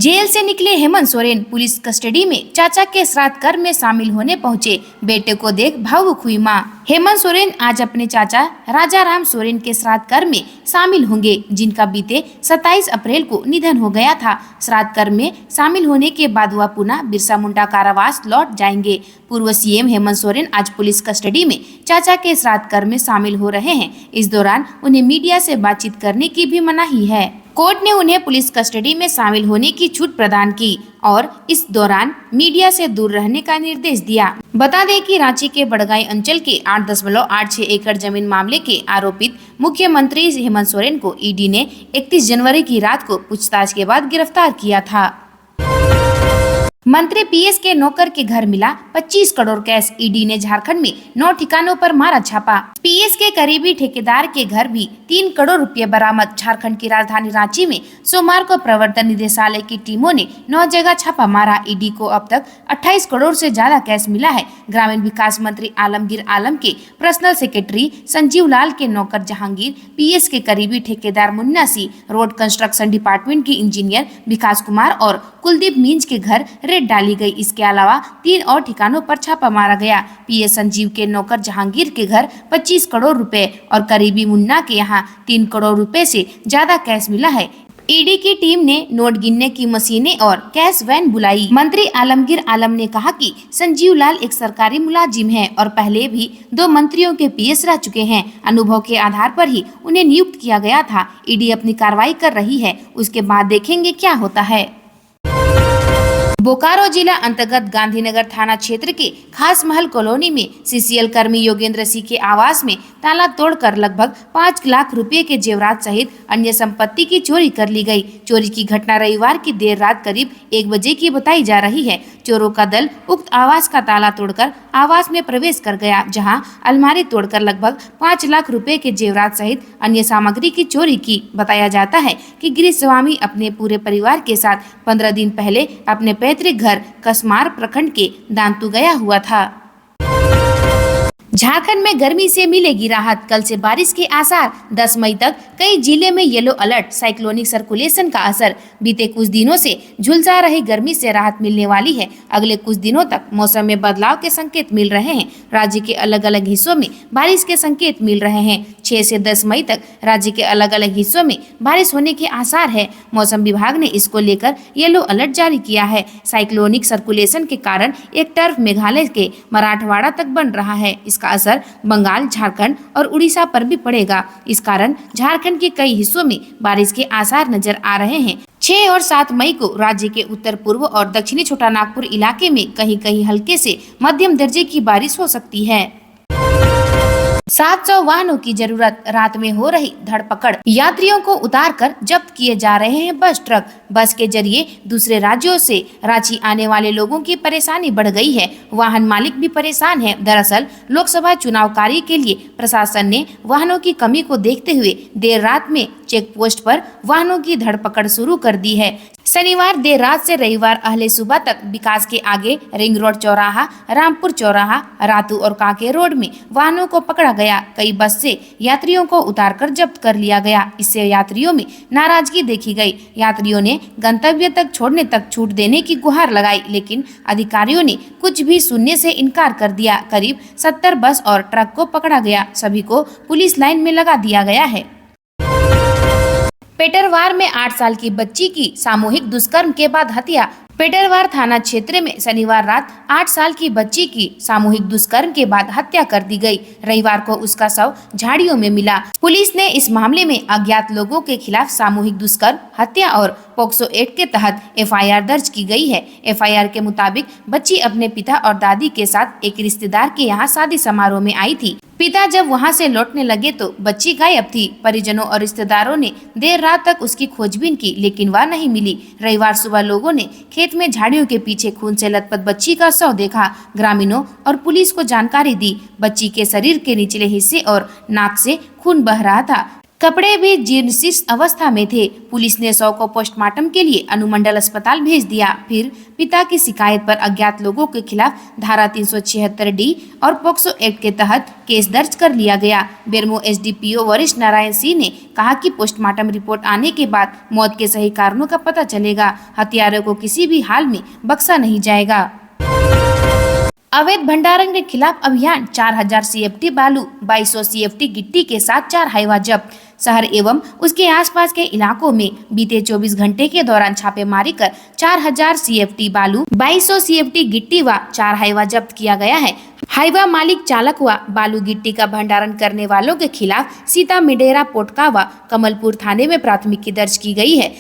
Jail से निकले Hemant Soren police custody में, चाचा के श्राद्ध कर्म में शामिल होने पहुंचे, बेटे को देख भावुक हुई मां। हेमंत सोरेन आज अपने चाचा राजा राम सोरेन के श्राद्ध कर्म में शामिल होंगे, जिनका बीते 27 अप्रैल को निधन हो गया था। श्राद्ध कर्म में शामिल होने के बाद वह पुनः बिरसा मुंडा कारावास लौट जाएंगे। पूर्व सीएम हेमंत सोरेन आज पुलिस कस्टडी में चाचा के श्राद्ध कर्म में शामिल हो रहे हैं। इस दौरान उन्हें मीडिया से बातचीत करने की भी मनाही है। कोर्ट ने उन्हें पुलिस कस्टडी में शामिल होने की छूट प्रदान की और इस दौरान मीडिया से दूर रहने का निर्देश दिया। बता दें कि रांची के बड़गाई अंचल के 8.86 एकड़ जमीन मामले के आरोपित मुख्यमंत्री हेमंत सोरेन को ईडी ने 31 जनवरी की रात को पूछताछ के बाद गिरफ्तार किया था। मंत्री पीएस के नौकर के घर मिला 25 करोड़ कैश। ईडी ने झारखंड में 9 ठिकानों पर मारा छापा। पीएस के करीबी ठेकेदार के घर भी 3 करोड़ रुपए बरामद। झारखंड की राजधानी रांची में सोमवार को प्रवर्तन निदेशालय की टीमों ने 9 जगह छापा मारा। ईडी को अब तक 28 करोड़ से ज्यादा कैश मिला है। ग्रामीण विकास मंत्री आलमगीर आलम के पर्सनल सेक्रेटरी संजीव लाल के नौकर जहांगीर, पीएस के करीबी ठेकेदार Munna Singh, road construction department के इंजीनियर विकास कुमार और कुलदीप मींज के घर रेड डाली गई। इसके अलावा 3 और ठिकानों पर छापा मारा गया। पीएस संजीव के नौकर जहांगीर के घर 25 करोड़ रुपए और करीबी मुन्ना के यहाँ 3 करोड़ रुपए से ज्यादा कैश मिला है। ईडी की टीम ने नोट गिनने की मशीनें और कैश वैन बुलाई। मंत्री आलमगीर आलम ने कहा कि संजीव लाल एक सरकारी मुलाजिम हैं और पहले भी 2 मंत्रियों के पीएस रह चुके हैं। अनुभव के आधार पर ही उन्हें नियुक्त किया गया था। ईडी अपनी कार्रवाई कर रही है, उसके बाद देखेंगे क्या होता है। बोकारो जिला अंतर्गत गांधीनगर थाना क्षेत्र के खास महल कॉलोनी में सीसीएल कर्मी योगेंद्र सिंह के आवास में ताला तोड़कर लगभग 5 लाख रुपए के जेवरात सहित अन्य संपत्ति की चोरी कर ली गई। चोरी की घटना रविवार की देर रात करीब 1 बजे की बताई जा रही है। चोरों का दल उक्त आवास का ताला तोड़कर आवास में प्रवेश कर गया, जहां अलमारी तोड़कर लगभग 5 लाख रुपए के जेवरात सहित अन्य सामग्री की चोरी की। बताया जाता है कि गृह स्वामी अपने पूरे परिवार के साथ 15 दिन पहले अपने पैतृक घर कसमार प्रखंड के दांतू गया हुआ था। झारखंड में गर्मी से मिलेगी राहत। कल से बारिश के आसार। 10 मई तक कई जिले में येलो अलर्ट। साइक्लोनिक सर्कुलेशन का असर। बीते कुछ दिनों से झुलसा रही गर्मी से राहत मिलने वाली है। अगले कुछ दिनों तक मौसम में बदलाव के संकेत मिल रहे हैं। राज्य के अलग अलग हिस्सों में बारिश के संकेत मिल रहे हैं। 6 से 10 मई तक राज्य के अलग अलग हिस्सों में बारिश होने के आसार है। मौसम विभाग ने इसको लेकर येलो अलर्ट जारी किया है। साइक्लोनिक सर्कुलेशन के कारण एक टर्फ मेघालय के मराठवाड़ा तक बन रहा है। इसका असर बंगाल, झारखंड और उड़ीसा पर भी पड़ेगा। इस कारण झारखंड के कई हिस्सों में बारिश के आसार नजर आ रहे हैं। 6 और 7 मई को राज्य के उत्तर पूर्व और दक्षिणी छोटा नागपुर इलाके में कहीं कहीं हल्के से मध्यम दर्जे की बारिश हो सकती है। 700 वाहनों की जरूरत। रात में हो रही धरपकड़। यात्रियों को उतारकर जब्त किए जा रहे हैं बस ट्रक। बस के जरिए दूसरे राज्यों से रांची आने वाले लोगों की परेशानी बढ़ गई है। वाहन मालिक भी परेशान है। दरअसल लोकसभा चुनाव कार्य के लिए प्रशासन ने वाहनों की कमी को देखते हुए देर रात में चेक पोस्ट पर वाहनों की धरपकड़ शुरू कर दी है। शनिवार देर रात से रविवार अहले सुबह तक विकास के आगे रिंग रोड चौराहा, रामपुर चौराहा, रातू और कांके रोड में वाहनों को पकड़ा गया। कई बस से यात्रियों को उतारकर जब्त कर लिया गया। इससे यात्रियों में नाराजगी देखी गई। यात्रियों ने गंतव्य तक छोड़ने तक छूट देने की गुहार लगाई, लेकिन अधिकारियों ने कुछ भी सुनने से इनकार कर दिया। करीब 70 बस और ट्रक को पकड़ा गया। सभी को पुलिस लाइन में लगा दिया गया है। पेटरवार में 8 साल की बच्ची की सामूहिक दुष्कर्म के बाद हत्या। पेटरवार थाना क्षेत्र में शनिवार रात 8 साल की बच्ची की सामूहिक दुष्कर्म के बाद हत्या कर दी गई। रविवार को उसका शव झाड़ियों में मिला। पुलिस ने इस मामले में अज्ञात लोगों के खिलाफ सामूहिक दुष्कर्म, हत्या और पोक्सो एक्ट के तहत एफआईआर दर्ज की गई है। एफआईआर के मुताबिक बच्ची अपने पिता और दादी के साथ एक रिश्तेदार के यहाँ शादी समारोह में आई थी। पिता जब वहां से लौटने लगे तो बच्ची गायब थी। परिजनों और रिश्तेदारों ने देर रात तक उसकी खोजबीन की, लेकिन वह नहीं मिली। रविवार सुबह लोगों ने खेत में झाड़ियों के पीछे खून से लथपथ बच्ची का शव देखा। ग्रामीणों और पुलिस को जानकारी दी। बच्ची के शरीर के निचले हिस्से और नाक से खून बह रहा था। कपड़े भी जीर्ण अवस्था में थे। पुलिस ने शव को पोस्टमार्टम के लिए अनुमंडल अस्पताल भेज दिया। फिर पिता की शिकायत पर अज्ञात लोगों के खिलाफ धारा 376 डी और पोक्सो एक्ट के तहत केस दर्ज कर लिया गया। बेरमो एसडीपीओ वरिष्ठ नारायण सिंह ने कहा कि पोस्टमार्टम रिपोर्ट आने के बाद मौत के सही कारणों का पता चलेगा। हत्यारों को किसी भी हाल में बख्शा नहीं जाएगा। अवैध भंडारण के खिलाफ अभियान, 4000 सीएफटी बालू, 2200 सीएफटी गिट्टी के साथ 4 हाईवा जब्त। शहर एवं उसके आसपास के इलाकों में बीते 24 घंटे के दौरान छापेमारी कर 4000 सीएफटी बालू, 2200 सीएफटी गिट्टी व 4 हाईवा जब्त किया गया है। हाईवा मालिक, चालक व बालू गिट्टी का भंडारण करने वालों के खिलाफ सीता मिडेरा, पोटका व कमलपुर थाने में प्राथमिकी दर्ज की गई है।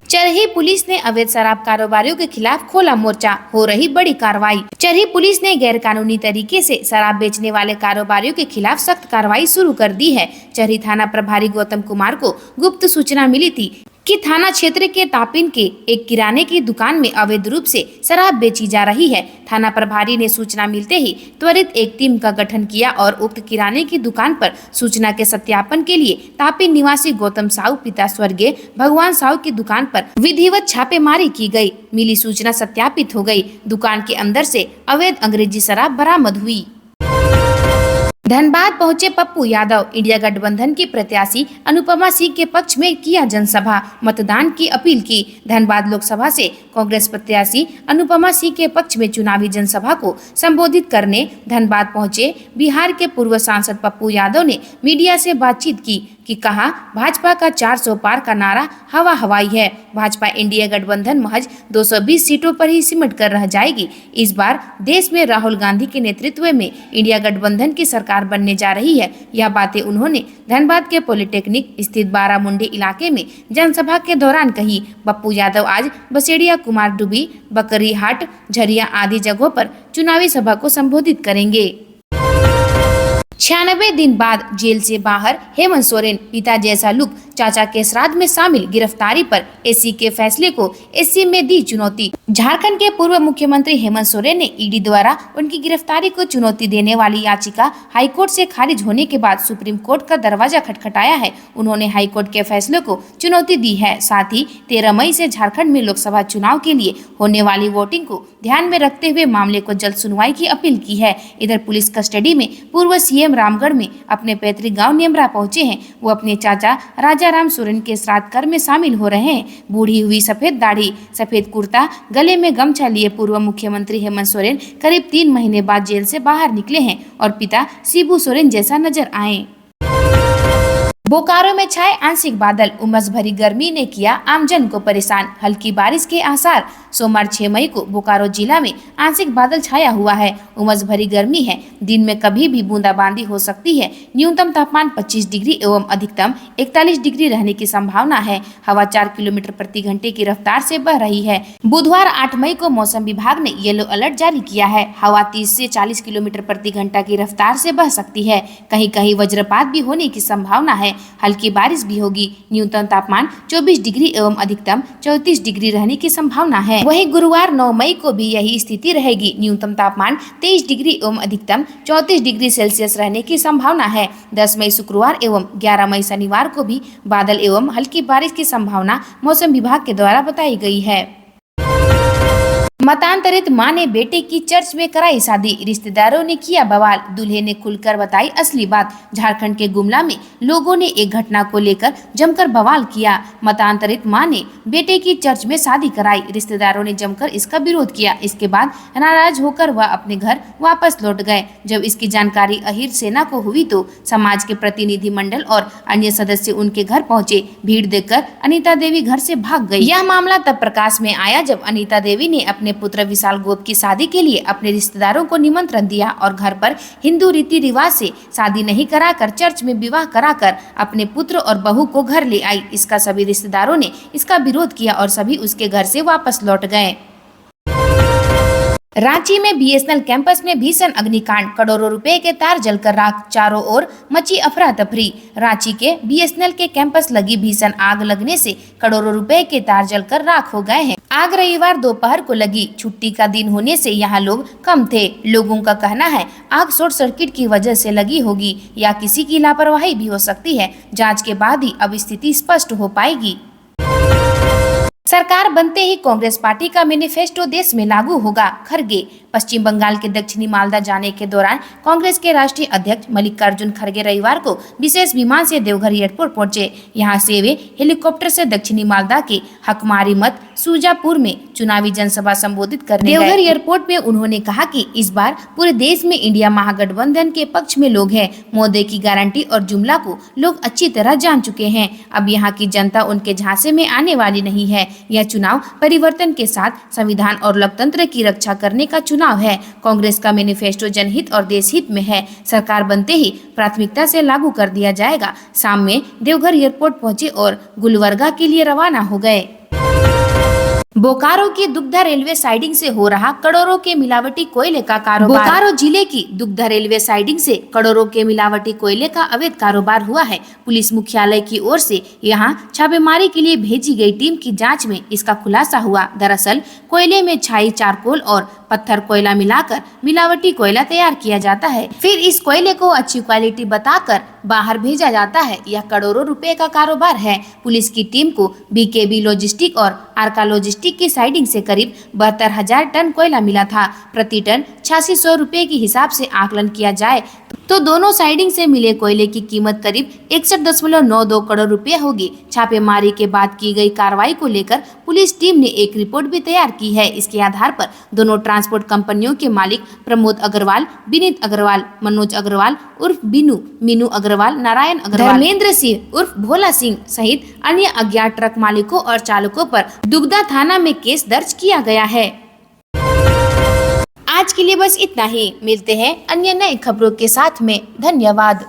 चरही पुलिस ने अवैध शराब कारोबारियों के खिलाफ खोला मोर्चा, हो रही बड़ी कार्रवाई। चरही पुलिस ने गैर कानूनी तरीके से शराब बेचने वाले कारोबारियों के खिलाफ सख्त कार्रवाई शुरू कर दी है। चरही थाना प्रभारी गौतम कुमार को गुप्त सूचना मिली थी कि थाना क्षेत्र के तापिन के एक किराने की दुकान में अवैध रूप से शराब बेची जा रही है। थाना प्रभारी ने सूचना मिलते ही त्वरित एक टीम का गठन किया और उक्त किराने की दुकान पर सूचना के सत्यापन के लिए तापिन निवासी गौतम साहू पिता स्वर्गीय भगवान साहू की दुकान पर विधिवत छापेमारी की गई। मिली सूचना सत्यापित हो गई। दुकान के अंदर से अवैध अंग्रेजी शराब बरामद हुई। धनबाद पहुंचे पप्पू यादव। इंडिया गठबंधन की प्रत्याशी अनुपमा सिंह के पक्ष में किया जनसभा, मतदान की अपील की। धनबाद लोकसभा से कांग्रेस प्रत्याशी अनुपमा सिंह के पक्ष में चुनावी जनसभा को संबोधित करने धनबाद पहुंचे बिहार के पूर्व सांसद पप्पू यादव ने मीडिया से बातचीत की कहा भाजपा का 400 पार का नारा हवा हवाई है। भाजपा इंडिया गठबंधन महज 220 सीटों पर ही सिमट कर रह जाएगी। इस बार देश में राहुल गांधी के नेतृत्व में इंडिया गठबंधन की सरकार बनने जा रही है। यह बातें उन्होंने धनबाद के पॉलिटेक्निक स्थित बारामुंडी इलाके में जनसभा के दौरान कही। पप्पू यादव आज बसेड़िया, कुमार डुबी, बकरीहाट, झरिया आदि जगहों पर चुनावी सभा को संबोधित करेंगे। 96 दिन बाद जेल से बाहर हेमंत सोरेन, पिता जैसा लुक, चाचा के श्राद्ध में शामिल। गिरफ्तारी पर एससी के फैसले को एससी में दी चुनौती। झारखंड के पूर्व मुख्यमंत्री हेमंत सोरेन ने ईडी द्वारा उनकी गिरफ्तारी को चुनौती देने वाली याचिका हाईकोर्ट से खारिज होने के बाद सुप्रीम कोर्ट का दरवाजा खटखटाया है। उन्होंने हाईकोर्ट के फैसले को चुनौती दी है। साथ ही 13 मई से झारखंड में लोकसभा चुनाव के लिए होने वाली वोटिंग को ध्यान में रखते हुए मामले को जल्द सुनवाई की अपील की है। इधर पुलिस कस्टडी में पूर्व सीएम रामगढ़ में अपने पैतृक गाँव नेमरा पहुंचे हैं। वो अपने चाचा राजाराम सोरेन के श्राद्ध कर्म में शामिल हो रहे हैं। बूढ़ी हुई सफेद दाढ़ी, सफेद कुर्ता, गले में गमछा लिए पूर्व मुख्यमंत्री हेमंत सोरेन करीब 3 महीने बाद जेल से बाहर निकले हैं और पिता शिबू सोरेन जैसा नजर आए। बोकारो में छाए आंशिक बादल, उमस भरी गर्मी ने किया आमजन को परेशान। हल्की बारिश के आसार। सोमवार 6 मई को बोकारो जिला में आंशिक बादल छाया हुआ है। उमस भरी गर्मी है। दिन में कभी भी बूंदाबांदी हो सकती है। न्यूनतम तापमान 25 डिग्री एवं अधिकतम 41 डिग्री रहने की संभावना है। हवा 4 किलोमीटर प्रति घंटे की रफ्तार से बह रही है। बुधवार 8 मई को मौसम विभाग ने येलो अलर्ट जारी किया है। हवा 30 से 40 किलोमीटर प्रति घंटा की रफ्तार से बह सकती है। कहीं कहीं वज्रपात भी होने की संभावना है। हल्की बारिश भी होगी। न्यूनतम तापमान 24 डिग्री एवं अधिकतम 34 डिग्री रहने की संभावना है। वहीं गुरुवार 9 मई को भी यही स्थिति रहेगी। न्यूनतम तापमान 23 डिग्री एवं अधिकतम 34 डिग्री सेल्सियस रहने की संभावना है। 10 मई शुक्रवार एवं 11 मई शनिवार को भी बादल एवं हल्की बारिश की संभावना मौसम विभाग के द्वारा बताई गई है। मतांतरित मां ने बेटे की चर्च में कराई शादी, रिश्तेदारों ने किया बवाल, दूल्हे ने खुलकर बताई असली बात। झारखंड के गुमला में लोगों ने एक घटना को लेकर जमकर बवाल किया। मतांतरित मां ने बेटे की चर्च में शादी कराई, रिश्तेदारों ने जमकर इसका विरोध किया। इसके बाद नाराज होकर वह अपने घर वापस लौट गए। जब इसकी जानकारी अहिर सेना को हुई तो समाज के प्रतिनिधि मंडल और अन्य सदस्य उनके घर पहुंचे। भीड़ देखकर अनीता देवी घर से भाग गई। यह मामला तब प्रकाश में आया जब अनीता देवी ने अपने पुत्र विशाल गोप की शादी के लिए अपने रिश्तेदारों को निमंत्रण दिया और घर पर हिंदू रीति रिवाज से शादी नहीं कराकर चर्च में विवाह कराकर अपने पुत्र और बहू को घर ले आई। इसका सभी रिश्तेदारों ने इसका विरोध किया और सभी उसके घर से वापस लौट गए। रांची में बीएसएनएल कैंपस में भीषण अग्निकांड, करोड़ों रुपए के तार जलकर राख, चारों ओर मची अफरा तफरी। रांची के बीएसएनएल के कैंपस लगी भीषण आग लगने से करोड़ों रुपए के तार जलकर राख हो गए हैं। आग रविवार दोपहर को लगी। छुट्टी का दिन होने से यहाँ लोग कम थे। लोगों का कहना है आग शॉर्ट सर्किट की वजह से लगी होगी या किसी की लापरवाही भी हो सकती है। जाँच के बाद ही अब स्थिति स्पष्ट हो पाएगी। सरकार बनते ही कांग्रेस पार्टी का मैनिफेस्टो देश में लागू होगा। खरगे पश्चिम बंगाल के दक्षिणी मालदा जाने के दौरान कांग्रेस के राष्ट्रीय अध्यक्ष मल्लिकार्जुन खरगे रविवार को विशेष विमान से देवघर एयरपोर्ट पहुंचे। यहां से वे हेलीकॉप्टर से दक्षिणी मालदा के हकमारी मत सुजापुर में चुनावी जनसभा संबोधित करने देवघर एयरपोर्ट में उन्होंने कहा कि इस बार पूरे देश में इंडिया महागठबंधन के पक्ष में लोग हैं। मोदी की गारंटी और जुमला को लोग अच्छी तरह जान चुके हैं। अब यहाँ की जनता उनके झांसे में आने वाली नहीं है। यह चुनाव परिवर्तन के साथ संविधान और लोकतंत्र की रक्षा करने का चुनाव है। कांग्रेस का मैनिफेस्टो जनहित और देश हित में है। सरकार बनते ही प्राथमिकता से लागू कर दिया जाएगा। शाम में देवघर एयरपोर्ट पहुंचे और गुलबर्गा के लिए रवाना हो गए। बोकारो की दुग्धा रेलवे साइडिंग से हो रहा करोड़ों के मिलावटी कोयले का कारोबार। बोकारो जिले की दुग्धा रेलवे साइडिंग से करोड़ों के मिलावटी कोयले का अवैध कारोबार हुआ है। पुलिस मुख्यालय की ओर से यहां छापेमारी के लिए भेजी गई टीम की जांच में इसका खुलासा हुआ। दरअसल कोयले में छाई चारकोल और पत्थर कोयला मिलाकर मिलावटी कोयला तैयार किया जाता है। फिर इस कोयले को अच्छी क्वालिटी बताकर बाहर भेजा जाता है। यह करोड़ों रुपए का कारोबार है। पुलिस की टीम को बीकेबी लॉजिस्टिक और आर्का लॉजिस्टिक की साइडिंग से करीब 72,000 टन कोयला मिला था। प्रति टन 8600 रुपए के हिसाब से आकलन किया जाए तो दोनों साइडिंग से मिले कोयले की कीमत करीब 61.92 करोड़ रुपए होगी। छापेमारी के बाद की गई कार्रवाई को लेकर पुलिस टीम ने एक रिपोर्ट भी तैयार की है। इसके आधार पर दोनों ट्रांसपोर्ट कंपनियों के मालिक प्रमोद अग्रवाल, विनीत अग्रवाल, मनोज अग्रवाल उर्फ मीनू अग्रवाल, नारायण अग्रवाल, धर्मेंद्र सिंह उर्फ भोला सिंह सहित अन्य अज्ञात ट्रक मालिकों और चालकों पर दुग्धा थाना में केस दर्ज किया गया है। आज के लिए बस इतना ही। मिलते हैं अन्य नई खबरों के साथ में। धन्यवाद।